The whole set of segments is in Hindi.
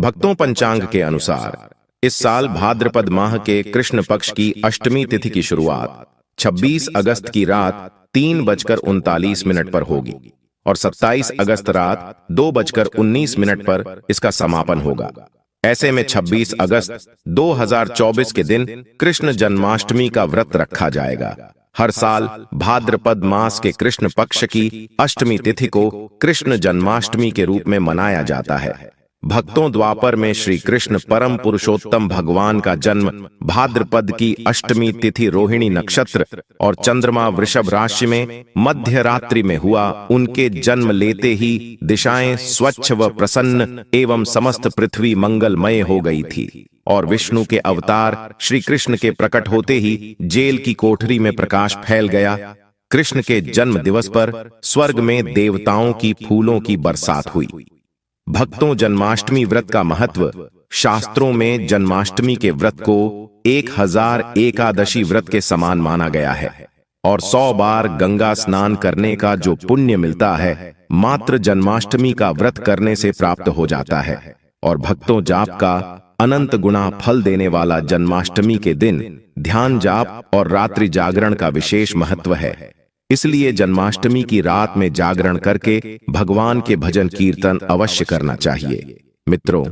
भक्तों, पंचांग के अनुसार इस साल भाद्रपद माह के कृष्ण पक्ष की अष्टमी तिथि की शुरुआत 26 अगस्त की रात 3:39 पर होगी और 27 अगस्त रात 2:19 पर इसका समापन होगा। ऐसे में 26 अगस्त 2024 के दिन कृष्ण जन्माष्टमी का व्रत रखा जाएगा। हर साल भाद्रपद मास के कृष्ण पक्ष की अष्टमी तिथि को कृष्ण जन्माष्टमी के रूप में मनाया जाता है। भक्तों, द्वापर में श्री कृष्ण परम पुरुषोत्तम भगवान का जन्म भाद्रपद की अष्टमी तिथि रोहिणी नक्षत्र और चंद्रमा वृषभ राशि में मध्य रात्रि में हुआ। उनके जन्म लेते ही दिशाएं स्वच्छ व प्रसन्न एवं समस्त पृथ्वी मंगलमय हो गई थी और विष्णु के अवतार श्री कृष्ण के प्रकट होते ही जेल की कोठरी में प्रकाश फैल गया। कृष्ण के जन्म दिवस पर स्वर्ग में देवताओं की फूलों की बरसात हुई। भक्तों, जन्माष्टमी व्रत का महत्व। शास्त्रों में जन्माष्टमी के व्रत को 1000 एकादशी व्रत के समान माना गया है और 100 बार गंगा स्नान करने का जो पुण्य मिलता है मात्र जन्माष्टमी का व्रत करने से प्राप्त हो जाता है। और भक्तों, जाप का अनंत गुणा फल देने वाला जन्माष्टमी के दिन ध्यान जाप और रात्रि जागरण का विशेष महत्व है। इसलिए जन्माष्टमी की रात में जागरण करके भगवान के भजन कीर्तन अवश्य करना चाहिए। मित्रों,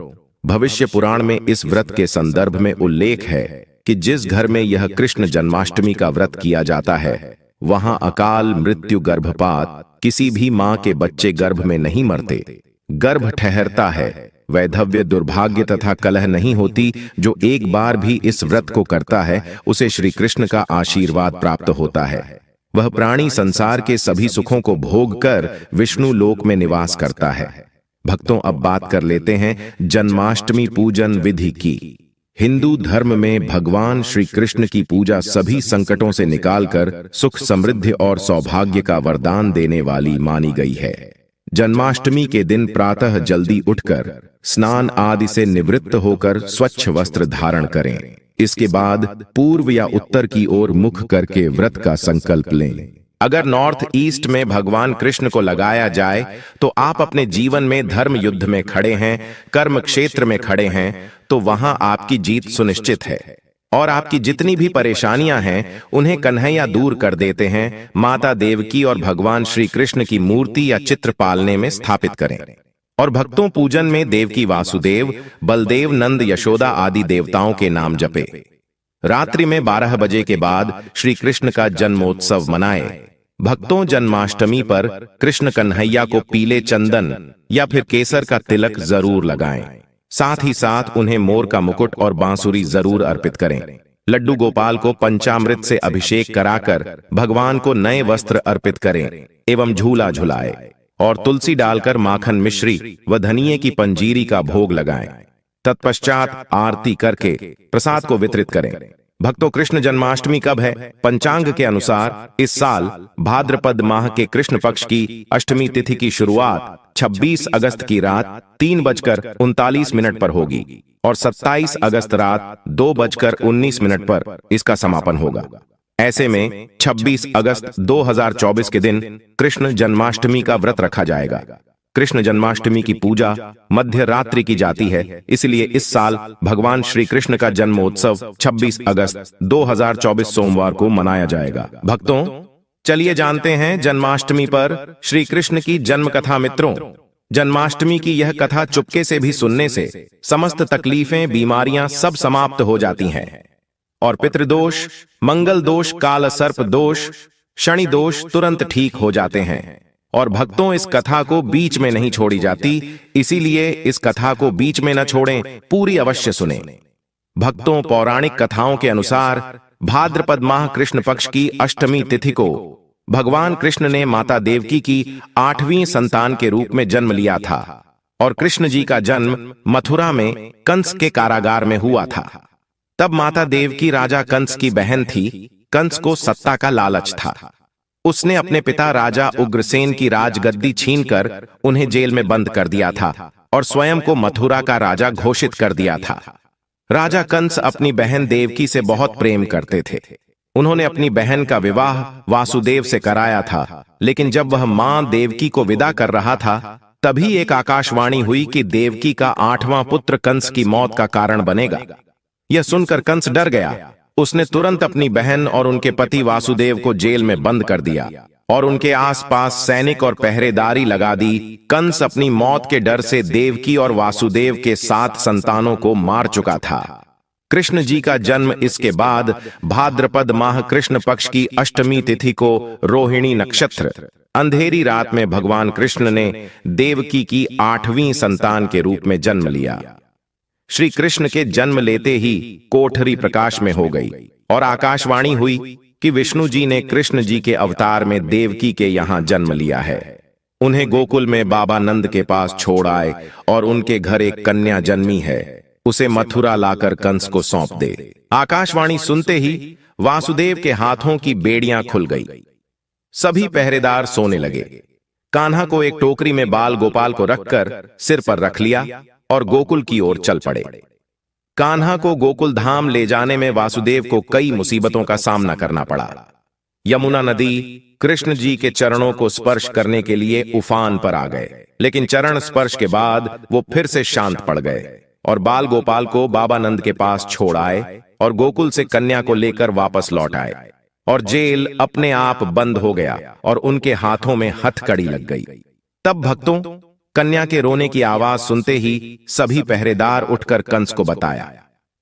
भविष्य पुराण में इस व्रत के संदर्भ में उल्लेख है कि जिस घर में यह कृष्ण जन्माष्टमी का व्रत किया जाता है वहां अकाल मृत्यु, गर्भपात, किसी भी मां के बच्चे गर्भ में नहीं मरते, गर्भ ठहरता है, वैधव्य, दुर्भाग्य तथा कलह नहीं होती। जो एक बार भी इस व्रत को करता है उसे श्री कृष्ण का आशीर्वाद प्राप्त होता है। वह प्राणी संसार के सभी सुखों को भोग कर विष्णु लोक में निवास करता है। भक्तों, अब बात कर लेते हैं जन्माष्टमी पूजन विधि की। हिंदू धर्म में भगवान श्री कृष्ण की पूजा सभी संकटों से निकालकर सुख, समृद्धि और सौभाग्य का वरदान देने वाली मानी गई है। जन्माष्टमी के दिन प्रातः जल्दी उठकर स्नान आदि से निवृत्त होकर स्वच्छ वस्त्र धारण करें। इसके बाद पूर्व या उत्तर की ओर मुख करके व्रत का संकल्प लें। अगर नॉर्थ ईस्ट में भगवान कृष्ण को लगाया जाए तो आप अपने जीवन में धर्म युद्ध में खड़े हैं, कर्म क्षेत्र में खड़े हैं, तो वहां आपकी जीत सुनिश्चित है और आपकी जितनी भी परेशानियां हैं उन्हें कन्हैया दूर कर देते हैं। माता देवकी और भगवान श्री कृष्ण की मूर्ति या चित्र पालने में स्थापित करें। और भक्तों, पूजन में देवकी वासुदेव, बलदेव, नंद, यशोदा आदि देवताओं के नाम जपे। रात्रि में 12 बजे के बाद श्री कृष्ण का जन्मोत्सव मनाए। भक्तों, जन्माष्टमी पर कृष्ण कन्हैया को पीले चंदन या फिर केसर का तिलक जरूर लगाएं। साथ ही साथ उन्हें मोर का मुकुट और बांसुरी जरूर अर्पित करें। लड्डू गोपाल को पंचामृत से अभिषेक कराकर भगवान को नए वस्त्र अर्पित करें एवं झूला झुलाएं और तुलसी डालकर माखन मिश्री व धनिये की पंजीरी का भोग लगाएं। तत्पश्चात आरती करके प्रसाद को वितरित करें। भक्तों, कृष्ण जन्माष्टमी कब है? पंचांग के अनुसार इस साल भाद्रपद माह के कृष्ण पक्ष की अष्टमी तिथि की शुरुआत 26 अगस्त की रात 3:39 पर होगी और 27 अगस्त रात 2:19 पर इसका समापन होगा। ऐसे में 26 अगस्त 2024 के दिन कृष्ण जन्माष्टमी का व्रत रखा जाएगा। कृष्ण जन्माष्टमी की पूजा मध्य रात्रि की जाती है, इसलिए इस साल भगवान श्री कृष्ण का जन्मोत्सव 26 अगस्त 2024 सोमवार को मनाया जाएगा। भक्तों, चलिए जानते हैं जन्माष्टमी पर श्री कृष्ण की जन्म कथा। मित्रों, जन्माष्टमी की यह कथा चुपके से भी सुनने से समस्त तकलीफें, बीमारियां सब समाप्त हो जाती हैं और पितृदोष, मंगल दोष, काल सर्प दोष, शनि दोष तुरंत ठीक हो जाते हैं। और भक्तों, इस कथा को बीच में नहीं छोड़ी जाती, इसीलिए इस कथा को बीच में न छोड़ें, पूरी अवश्य सुनें। भक्तों, पौराणिक कथाओं के अनुसार भाद्रपद माह कृष्ण पक्ष की अष्टमी तिथि को भगवान कृष्ण ने माता देवकी की 8वीं संतान के रूप में जन्म लिया था और कृष्ण जी का जन्म मथुरा में कंस के कारागार में हुआ था। तब माता देवकी राजा कंस की बहन थी। कंस को सत्ता का लालच था। उसने अपने पिता राजा उग्रसेन की राजगद्दी छीनकर उन्हें जेल में बंद कर दिया था और स्वयं को मथुरा का राजा घोषित कर दिया था। राजा कंस अपनी बहन देवकी से बहुत प्रेम करते थे। उन्होंने अपनी बहन का विवाह वासुदेव से कराया था, लेकिन जब वह मां देवकी को विदा कर रहा था तभी एक आकाशवाणी हुई कि देवकी का 8वां पुत्र कंस की मौत का कारण बनेगा। यह सुनकर कंस डर गया। उसने तुरंत अपनी बहन और उनके पति वासुदेव को जेल में बंद कर दिया और उनके आसपास सैनिक और पहरेदारी लगा दी। कंस अपनी मौत के डर से देवकी और वासुदेव के 7 संतानों को मार चुका था। कृष्ण जी का जन्म इसके बाद भाद्रपद माह कृष्ण पक्ष की अष्टमी तिथि को रोहिणी नक्षत्र अंधेरी रात में भगवान कृष्ण ने देवकी की 8वीं संतान के रूप में जन्म लिया। श्री कृष्ण के जन्म लेते ही कोठरी प्रकाश में हो गई और आकाशवाणी हुई कि विष्णु जी ने कृष्ण जी के अवतार में देवकी के यहां जन्म लिया है। उन्हें गोकुल में बाबा नंद के पास छोड़ आए और उनके घर एक कन्या जन्मी है, उसे मथुरा लाकर कंस को सौंप दे। आकाशवाणी सुनते ही वासुदेव के हाथों की बेड़ियां खुल गई। सभी पहरेदार सोने लगे। कान्हा को एक टोकरी में बाल गोपाल को रखकर सिर पर रख लिया और गोकुल की ओर चल पड़े। कान्हा को गोकुल धाम ले जाने में वासुदेव को कई मुसीबतों का सामना करना पड़ा। यमुना नदी कृष्ण जी के चरणों को स्पर्श करने के लिए उफान पर आ गए, लेकिन चरण स्पर्श के बाद वो फिर से शांत पड़ गए और बाल गोपाल को बाबा नंद के पास छोड़ आए और गोकुल से कन्या को लेकर वापस लौट आए और जेल अपने आप बंद हो गया और उनके हाथों में हथकड़ी लग गई। तब भक्तों कन्या के रोने की आवाज सुनते ही सभी पहरेदार उठकर कंस को बताया।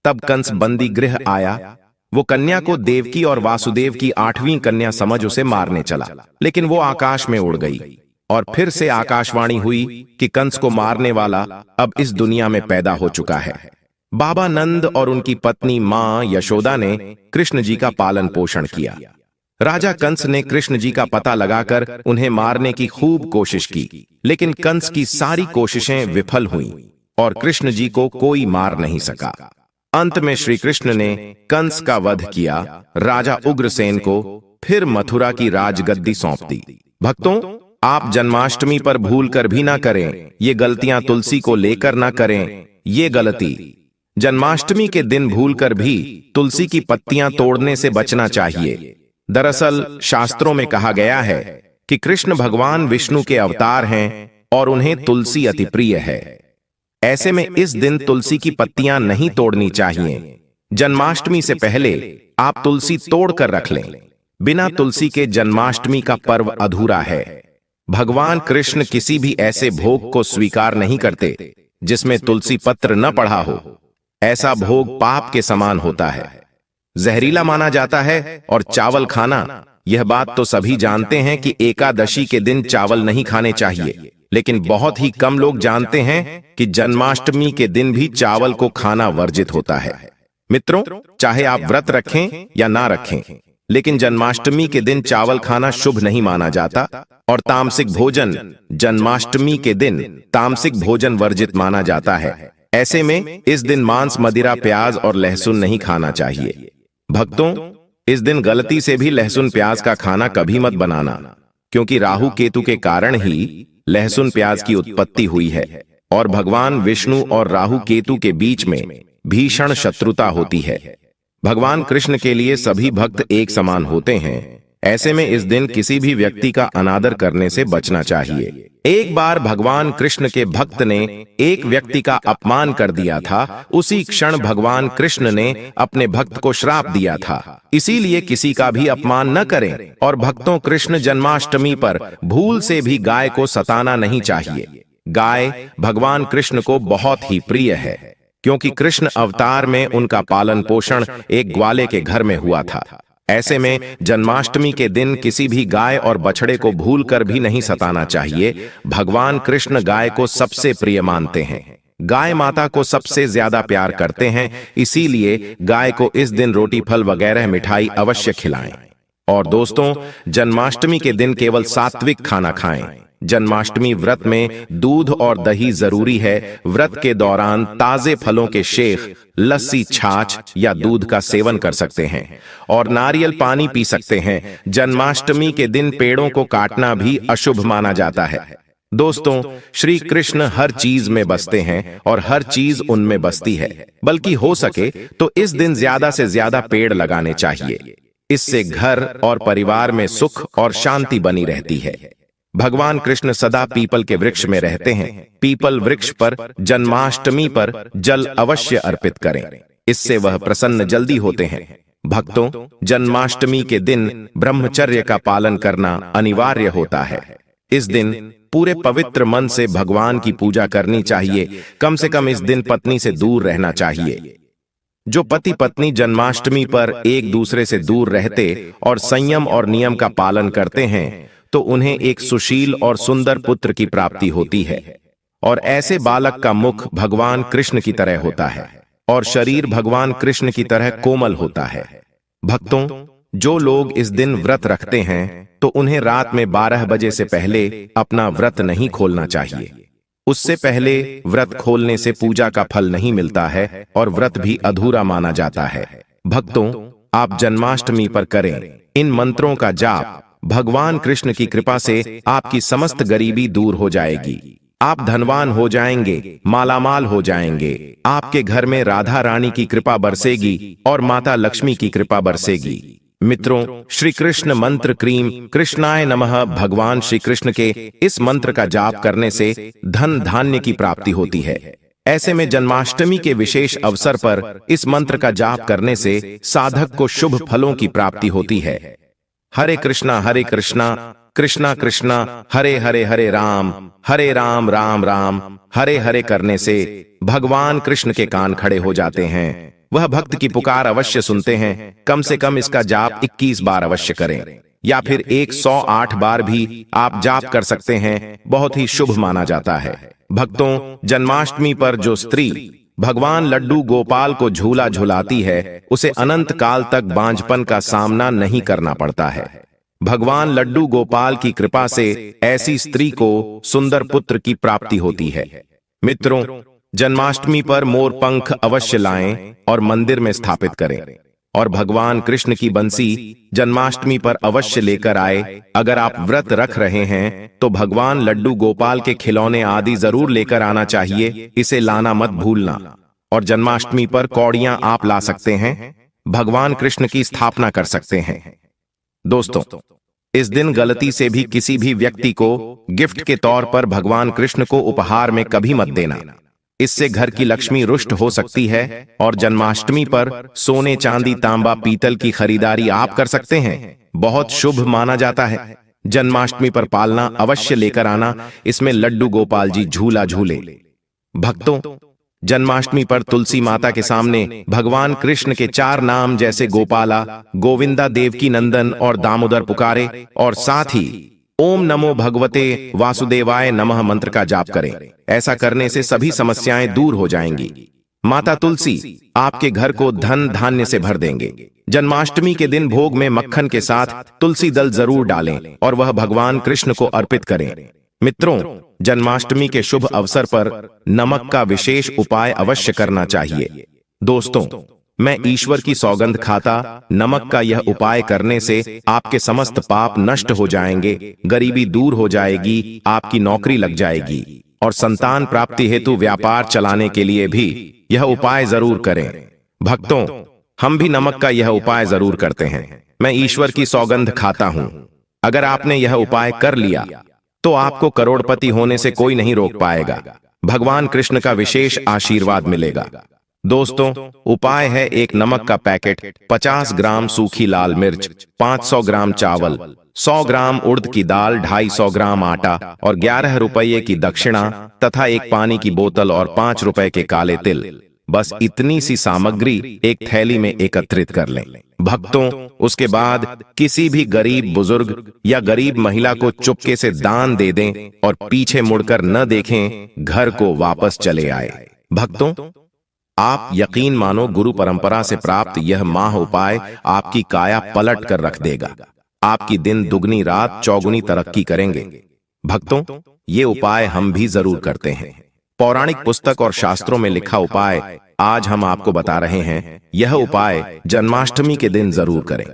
तब कंस बंदी गृह आया। वो कन्या को देवकी और वासुदेव की 8वीं कन्या समझ उसे मारने चला, लेकिन वो आकाश में उड़ गई और फिर से आकाशवाणी हुई कि कंस को मारने वाला अब इस दुनिया में पैदा हो चुका है। बाबा नंद और उनकी पत्नी मां यशोदा ने कृष्ण जी का पालन पोषण किया। राजा कंस ने कृष्ण जी का पता लगाकर उन्हें मारने की खूब कोशिश की, लेकिन कंस की सारी कोशिशें विफल हुईं और कृष्ण जी को कोई मार नहीं सका। अंत में श्री कृष्ण ने कंस का वध किया, राजा उग्रसेन को फिर मथुरा की राजगद्दी सौंप दी। भक्तों, आप जन्माष्टमी पर भूल कर भी ना करें, ये गलतियां तुलसी को लेकर ना करें। ये गलती जन्माष्टमी के दिन भूलकर भी तुलसी की पत्तियां तोड़ने से बचना चाहिए। दरअसल शास्त्रों में कहा गया है कि कृष्ण भगवान विष्णु के अवतार हैं और उन्हें तुलसी अति प्रिय है। ऐसे में इस दिन तुलसी की पत्तियां नहीं तोड़नी चाहिए। जन्माष्टमी से पहले आप तुलसी तोड़कर रख लें। बिना तुलसी के जन्माष्टमी का पर्व अधूरा है। भगवान कृष्ण किसी भी ऐसे भोग को स्वीकार नहीं करते जिसमें तुलसी पत्र न पड़ा हो। ऐसा भोग पाप के समान होता है, जहरीला माना जाता है। और चावल खाना, यह बात तो सभी जानते हैं कि एकादशी के दिन चावल नहीं खाने चाहिए, लेकिन बहुत ही कम लोग जानते हैं कि जन्माष्टमी के दिन भी चावल को खाना वर्जित होता है। मित्रों, चाहे आप व्रत रखें या ना रखें, लेकिन जन्माष्टमी के दिन चावल खाना शुभ नहीं माना जाता और तामसिक भोजन जन्माष्टमी के दिन तामसिक भोजन वर्जित माना जाता है। ऐसे में इस दिन मांस, मदिरा, प्याज और लहसुन नहीं खाना चाहिए। भक्तों, इस दिन गलती से भी लहसुन प्याज का खाना कभी मत बनाना, क्योंकि राहु केतु के कारण ही लहसुन प्याज की उत्पत्ति हुई है और भगवान विष्णु और राहु केतु के बीच में भीषण शत्रुता होती है। भगवान कृष्ण के लिए सभी भक्त एक समान होते हैं। ऐसे में इस दिन किसी भी व्यक्ति का अनादर करने से बचना चाहिए। एक बार भगवान कृष्ण के भक्त ने एक व्यक्ति का अपमान कर दिया था। उसी क्षण भगवान कृष्ण ने अपने भक्त को श्राप दिया था। इसीलिए किसी का भी अपमान न करें। और भक्तों, कृष्ण जन्माष्टमी पर भूल से भी गाय को सताना नहीं चाहिए। गाय भगवान कृष्ण को बहुत ही प्रिय है, क्योंकि कृष्ण अवतार में उनका पालन पोषण एक ग्वाले के घर में हुआ था। ऐसे में जन्माष्टमी के दिन किसी भी गाय और बछड़े को भूलकर भी नहीं सताना चाहिए। भगवान कृष्ण गाय को सबसे प्रिय मानते हैं। गाय माता को सबसे ज्यादा प्यार करते हैं, इसीलिए गाय को इस दिन रोटी, फल वगैरह मिठाई अवश्य खिलाएं। और दोस्तों, जन्माष्टमी के दिन केवल सात्विक खाना खाएं। जन्माष्टमी व्रत में दूध और दही जरूरी है। व्रत के दौरान ताजे फलों के शेक, लस्सी, छाछ या दूध का सेवन कर सकते हैं और नारियल पानी पी सकते हैं। जन्माष्टमी के दिन पेड़ों को काटना भी अशुभ माना जाता है। दोस्तों, श्री कृष्ण हर चीज में बसते हैं और हर चीज उनमें बसती है। बल्कि हो सके तो इस दिन ज्यादा से ज्यादा पेड़ लगाने चाहिए। इससे घर और परिवार में सुख और शांति बनी रहती है। भगवान कृष्ण सदा पीपल के वृक्ष में रहते हैं। पीपल वृक्ष पर जन्माष्टमी पर जल अवश्य अर्पित करें, इससे वह प्रसन्न जल्दी होते हैं। भक्तों, जन्माष्टमी के दिन ब्रह्मचर्य का पालन करना अनिवार्य होता है। इस दिन पूरे पवित्र मन से भगवान की पूजा करनी चाहिए। कम से कम इस दिन पत्नी से दूर रहना चाहिए। जो पति पत्नी जन्माष्टमी पर एक दूसरे से दूर रहते और संयम और नियम का पालन करते हैं तो उन्हें एक सुशील और सुंदर पुत्र की प्राप्ति होती है। और ऐसे बालक का मुख भगवान कृष्ण की तरह होता है और शरीर भगवान कृष्ण की तरह कोमल होता है। भक्तों, जो लोग इस दिन व्रत रखते हैं तो उन्हें रात में 12 बजे से पहले अपना व्रत नहीं खोलना चाहिए। उससे पहले व्रत खोलने से पूजा का फल नहीं मिलता है और व्रत भी अधूरा माना जाता है। भक्तों, आप जन्माष्टमी पर करें इन मंत्रों का जाप। भगवान कृष्ण की कृपा से आपकी समस्त गरीबी दूर हो जाएगी। आप धनवान हो जाएंगे, मालामाल हो जाएंगे। आपके घर में राधा रानी की कृपा बरसेगी और माता लक्ष्मी की कृपा बरसेगी। मित्रों, श्री कृष्ण मंत्र क्रीम कृष्णाय नमः भगवान श्री कृष्ण के इस मंत्र का जाप करने से धन धान्य की प्राप्ति होती है। ऐसे में जन्माष्टमी के विशेष अवसर पर इस मंत्र का जाप करने से साधक को शुभ फलों की प्राप्ति होती है। हरे कृष्णा कृष्णा कृष्णा हरे हरे, हरे राम राम हरे हरे करने से भगवान कृष्ण के कान खड़े हो जाते हैं। वह भक्त की पुकार अवश्य सुनते हैं। कम से कम इसका जाप 21 बार अवश्य करें या फिर 108 बार भी आप जाप कर सकते हैं। बहुत ही शुभ माना जाता है। भक्तों, जन्माष्टमी पर जो स्त्री भगवान लड्डू गोपाल को झूला झुलाती है उसे अनंत काल तक बांझपन का सामना नहीं करना पड़ता है। भगवान लड्डू गोपाल की कृपा से ऐसी स्त्री को सुंदर पुत्र की प्राप्ति होती है। मित्रों, जन्माष्टमी पर मोर पंख अवश्य लाएं और मंदिर में स्थापित करें और भगवान कृष्ण की बंसी जन्माष्टमी पर अवश्य लेकर आए। अगर आप व्रत रख रहे हैं तो भगवान लड्डू गोपाल के खिलौने आदि जरूर लेकर आना चाहिए। इसे लाना मत भूलना। और जन्माष्टमी पर कौड़ियां आप ला सकते हैं। भगवान कृष्ण की स्थापना कर सकते हैं। दोस्तों, इस दिन गलती से भी किसी भी व्यक्ति को गिफ्ट के तौर पर भगवान कृष्ण को उपहार में कभी मत देना। इससे घर की लक्ष्मी रुष्ट हो सकती है। और जन्माष्टमी पर सोने चांदी तांबा पीतल की खरीदारी आप कर सकते हैं। बहुत शुभ माना जाता है। जन्माष्टमी पर पालना अवश्य लेकर आना। इसमें लड्डू गोपाल जी झूला झूले। भक्तों, जन्माष्टमी पर तुलसी माता के सामने भगवान कृष्ण के 4 नाम जैसे गोपाला, गोविंदा, देवकी नंदन और दामोदर पुकारे और साथ ही ओम नमो भगवते वासुदेवाय नमः मंत्र का जाप करें। ऐसा करने से सभी समस्याएं दूर हो जाएंगी। माता तुलसी आपके घर को धन धान्य से भर देंगे। जन्माष्टमी के दिन भोग में मक्खन के साथ तुलसी दल जरूर डालें और वह भगवान कृष्ण को अर्पित करें। मित्रों, जन्माष्टमी के शुभ अवसर पर नमक का विशेष उपाय अवश्य करना चाहिए। दोस्तों, मैं ईश्वर की सौगंध खाता नमक का यह उपाय करने से आपके समस्त पाप नष्ट हो जाएंगे, गरीबी दूर हो जाएगी, आपकी नौकरी लग जाएगी और संतान प्राप्ति हेतु व्यापार चलाने के लिए भी यह उपाय जरूर करें। भक्तों, हम भी नमक का यह उपाय जरूर करते हैं। मैं ईश्वर की सौगंध खाता हूं। अगर आपने यह उपाय कर लिया तो आपको करोड़पति होने से कोई नहीं रोक पाएगा। भगवान कृष्ण का विशेष आशीर्वाद मिलेगा। दोस्तों, उपाय है एक नमक का पैकेट, 50 ग्राम सूखी लाल मिर्च, 500 ग्राम चावल, 100 ग्राम उड़द की दाल, 250 ग्राम आटा और 11 रुपये की दक्षिणा तथा एक पानी की बोतल और 5 रुपए के काले तिल। बस इतनी सी सामग्री एक थैली में एकत्रित कर लें। भक्तों, उसके बाद किसी भी गरीब बुजुर्ग या गरीब महिला को चुपके से दान दे दें और पीछे मुड़कर न देखें, घर को वापस चले आए। भक्तों, आप यकीन मानो गुरु परंपरा से प्राप्त यह माह उपाय आपकी काया पलट कर रख देगा। आपकी दिन दुगनी रात चौगुनी तरक्की करेंगे। भक्तों, ये उपाय हम भी जरूर करते हैं। पौराणिक पुस्तक और शास्त्रों में लिखा उपाय आज हम आपको बता रहे हैं। यह उपाय जन्माष्टमी के दिन जरूर करें।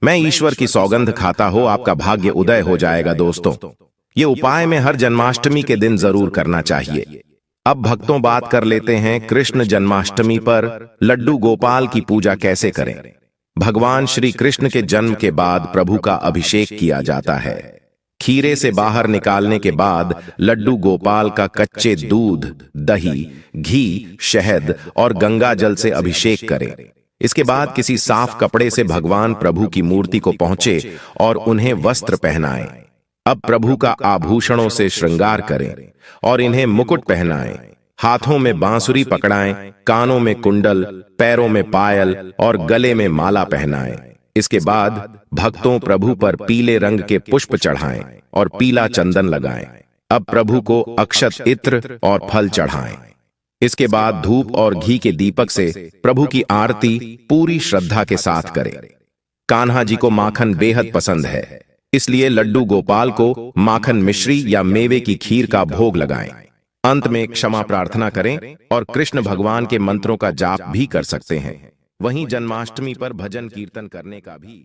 मैं ईश्वर की सौगंध खाता हो आपका भाग्य उदय हो जाएगा। दोस्तों, ये उपाय में हर जन्माष्टमी के दिन जरूर करना चाहिए। अब भक्तों, बात कर लेते हैं कृष्ण जन्माष्टमी पर लड्डू गोपाल की पूजा कैसे करें। भगवान श्री कृष्ण के जन्म के बाद प्रभु का अभिषेक किया जाता है। खीरे से बाहर निकालने के बाद लड्डू गोपाल का कच्चे दूध, दही, घी, शहद और गंगा जल से अभिषेक करें। इसके बाद किसी साफ कपड़े से भगवान प्रभु की मूर्ति को पहुंचे और उन्हें वस्त्र पहनाएं। अब प्रभु का आभूषणों से श्रृंगार करें और इन्हें मुकुट पहनाएं। हाथों में बांसुरी पकड़ाएं, कानों में कुंडल, पैरों में पायल और गले में माला पहनाएं। इसके बाद भक्तों प्रभु पर पीले रंग के पुष्प चढ़ाएं और पीला चंदन लगाएं। अब प्रभु को अक्षत इत्र और फल चढ़ाएं। इसके बाद धूप और घी के दीपक से प्रभु की आरती पूरी श्रद्धा के साथ करें। कान्हा जी को माखन बेहद पसंद है, इसलिए लड्डू गोपाल को माखन मिश्री या मेवे की खीर का भोग लगाएं। अंत में क्षमा प्रार्थना करें और कृष्ण भगवान के मंत्रों का जाप भी कर सकते हैं। वहीं जन्माष्टमी पर भजन कीर्तन करने का भी